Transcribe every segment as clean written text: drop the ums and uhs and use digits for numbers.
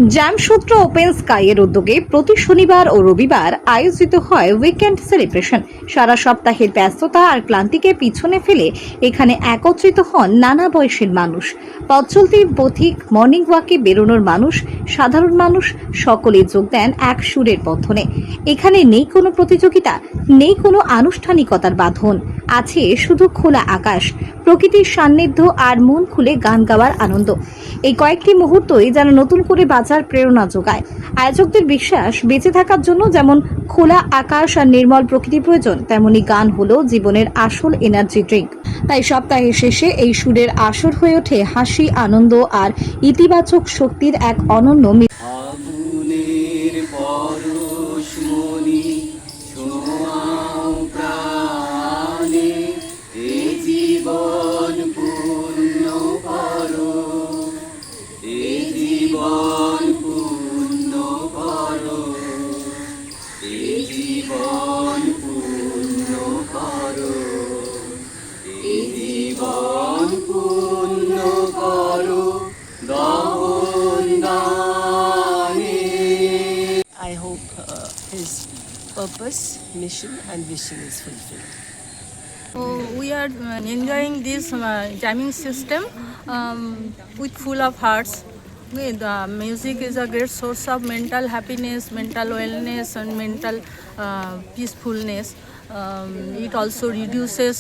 জ্যামসূত্র open স্কাইয়ের উদ্যোগে প্রতি শনিবার ও রবিবার আয়োজিত হয় উইকেন্ড সেলিব্রেশন। সারা সপ্তাহের ব্যস্ততা আর ক্লান্তিকে পিছনে ফেলে এখানে একত্রিত হন নানা বয়সের মানুষ। পথ চলতি পথিক, মর্নিং ওয়াকে বেরোনোর মানুষ, সাধারণ মানুষ সকলে যোগ দেন এক সুরের বন্ধনে। এখানে নেই কোনো প্রতিযোগিতা, নেই কোনো আনুষ্ঠানিকতার বাঁধন, আছে শুধু খোলা আকাশ, প্রকৃতির সান্নিধ্য আর মন খুলে গান গাওয়ার আনন্দ। এই কয়েকটি মুহূর্তই যেন নতুন করে বাঁচার প্রেরণা যোগায়। আয়োজকদের বিশ্বাস, বেঁচে থাকার জন্য যেমন খোলা আকাশ আর নির্মল প্রকৃতি প্রয়োজন, তেমনি গান হলো জীবনের আসল এনার্জি ড্রিঙ্ক। তাই সপ্তাহের শেষে এই সুরের আসর হয়ে ওঠে হাসি, আনন্দ আর ইতিবাচক শক্তির এক অনন্য আগুনের পরশমণি ছোঁয়াও প্রাণে, এ জীবন পূর্ণ করো, এ জীবন পূর্ণ করো, এ জীবন পূর্ণ করো, এ জীবন পূর্ণ করো দহন দানে। I hope his purpose, mission and vision is fulfilled. So we are enjoying this jamming system with full of hearts. Music is a great source of mental happiness, mental wellness and mental peacefulness. It also reduces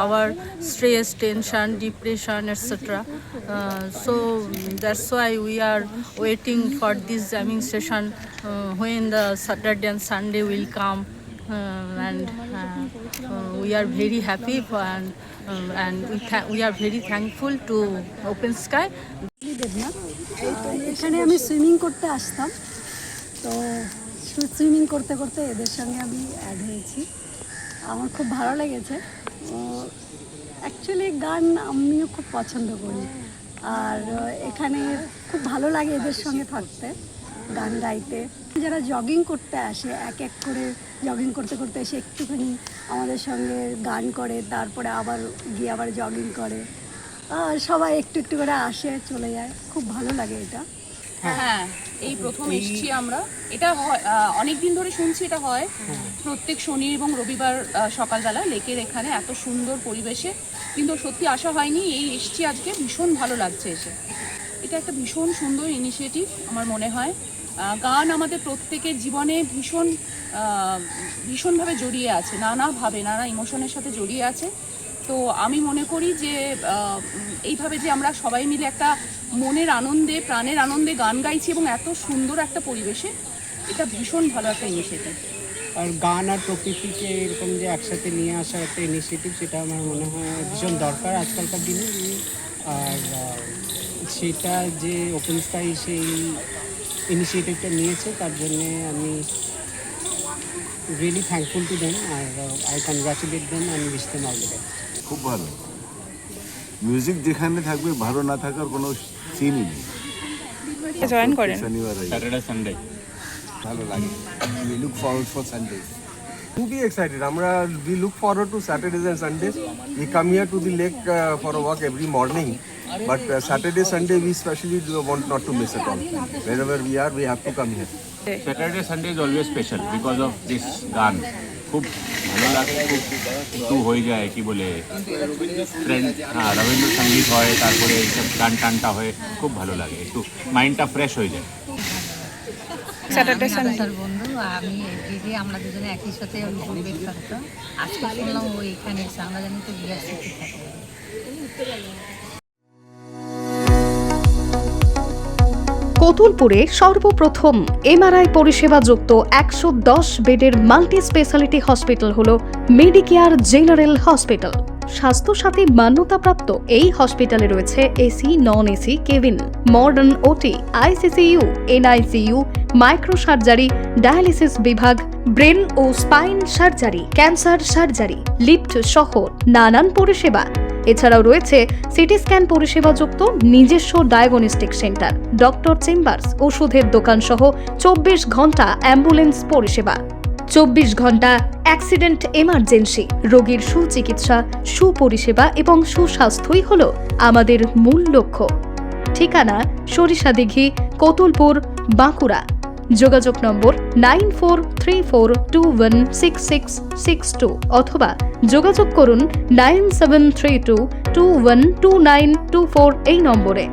our stress, tension, depression, etc. So that's why we are waiting for this jamming session when the Saturday and Sunday will come. And we are very happy and we are very thankful to Open Sky. Debnath, এখানে আমি swimming করতে আসতাম, তো swimming করতে করতে এদের সঙ্গে আমি অ্যাড হয়েছি। আমার খুব ভালো লেগেছে। অ্যাকচুয়ালি গান আমিও খুব পছন্দ করি, আর এখানে খুব ভালো লাগে এদের সঙ্গে থাকতে, গান গাইতে। যারা জগিং করতে আসে, এক এক করে জগিং করতে করতে এসে একটুখানি আমাদের সঙ্গে গান করে, তারপরে আবার গিয়ে আবার জগিং করে, সবাই একটু একটু করে আসে, চলে যায়। খুব ভালো লাগে এটা। হ্যাঁ, এই প্রথম এসেছি আমরা। এটা অনেক দিন ধরে শুনছি এটা হয় প্রত্যেক শনি এবং রবিবার সকালবেলা লেকের এখানে, এত সুন্দর পরিবেশে, কিন্তু সত্যি আসা হয়নি। এই এসেছি আজকে, ভীষণ ভালো লাগছে এসে। এটা একটা ভীষণ সুন্দর ইনিশিয়েটিভ আমার মনে হয়। গান আমাদের প্রত্যেকের জীবনে ভীষণভাবে জড়িয়ে আছে, নানাভাবে, নানা ইমোশনের সাথে জড়িয়ে আছে। তো আমি মনে করি যে এইভাবে যে আমরা সবাই মিলে একটা মনের আনন্দে, প্রাণের আনন্দে গান গাইছি এবং এত সুন্দর একটা পরিবেশে, এটা ভীষণ ভালো একটা ইনিশিয়েটিভ। আর গান আর প্রকৃতিকে এরকম যে একসাথে নিয়ে আসার একটা ইনিশিয়েটিভ, সেটা আমার মনে হয় ভীষণ দরকার আজকালকার দিনে। আর সেটা যে ওপেন স্কাই সেই ইনিশিয়েটিভটা নিয়েছে, তার জন্যে আমি রিয়েলি থ্যাঙ্কফুল টু দেম, আর I congratulate them and wish them all the best. খুব ভালো মিউজিক, যেখানে থাকবে ভালো না থাকার কোনো সিনই নেই। জয়েন করেন শনিবার স্যাটারডে সানডে ভালো লাগে। We look forward for Sundays. To be excited, we look forward to Saturdays and Sundays. We come here to the lake for a walk every morning, but Saturday, Sunday we especially want not to miss at all. Wherever we are, we have to come here. Saturday Sunday is always special because of this গান। খুব ভালো লাগে, খুব একটু হয়ে যায় কি বলে ট্রেন্ড, হ্যাঁ, রবীন্দ্রসঙ্গীত হয়, তারপরে এইসব গান টানটা হয়, খুব ভালো লাগে, একটু মাইন্ডটা ফ্রেশ হয়ে যায়। স্যাটারডে সানডে বন্ধু, আমি দিদি, আমরা দুজনে একই সাথে ওই পরিবেশ থাকতাম। আজকে শুনলাম ও এখানে এসে, আমরা জানি তো বিয়ার সাথে থাকবো। কতুলপুরে সর্বপ্রথম এমআরআই পরিষেবা যুক্ত 110 বেডের মাল্টি স্পেশালিটি হসপিটাল হল মেডিকেয়ার জেনারেল হসপিটাল। স্বাস্থ্যসাথী মান্যতাপ্রাপ্ত এই হসপিটালে রয়েছে AC, non AC cabin, modern OT, ICCU, NICU, micro surgery, dialysis বিভাগ, ব্রেন ও spine surgery, cancer surgery, lift সহ নানান পরিষেবা। এছাড়াও রয়েছে সিটি স্ক্যান পরিষেবা যুক্ত নিজস্ব ডায়াগনস্টিক সেন্টার, ডক্টর চেম্বার্স, ওষুধের দোকান সহ 24 ঘন্টা অ্যাম্বুলেন্স পরিষেবা। 24 ঘন্টা অ্যাক্সিডেন্ট এমার্জেন্সি, রোগীর সুচিকিৎসা, সুপরিষেবা এবং সুস্বাস্থ্যই হল আমাদের মূল লক্ষ্য। ঠিকানা সরিষাদিঘি, কতুলপুর, বাঁকুড়া। যোগাযোগ নম্বর 9434216662 অথবা যোগাযোগ করুন 9732212924 এই নম্বরে।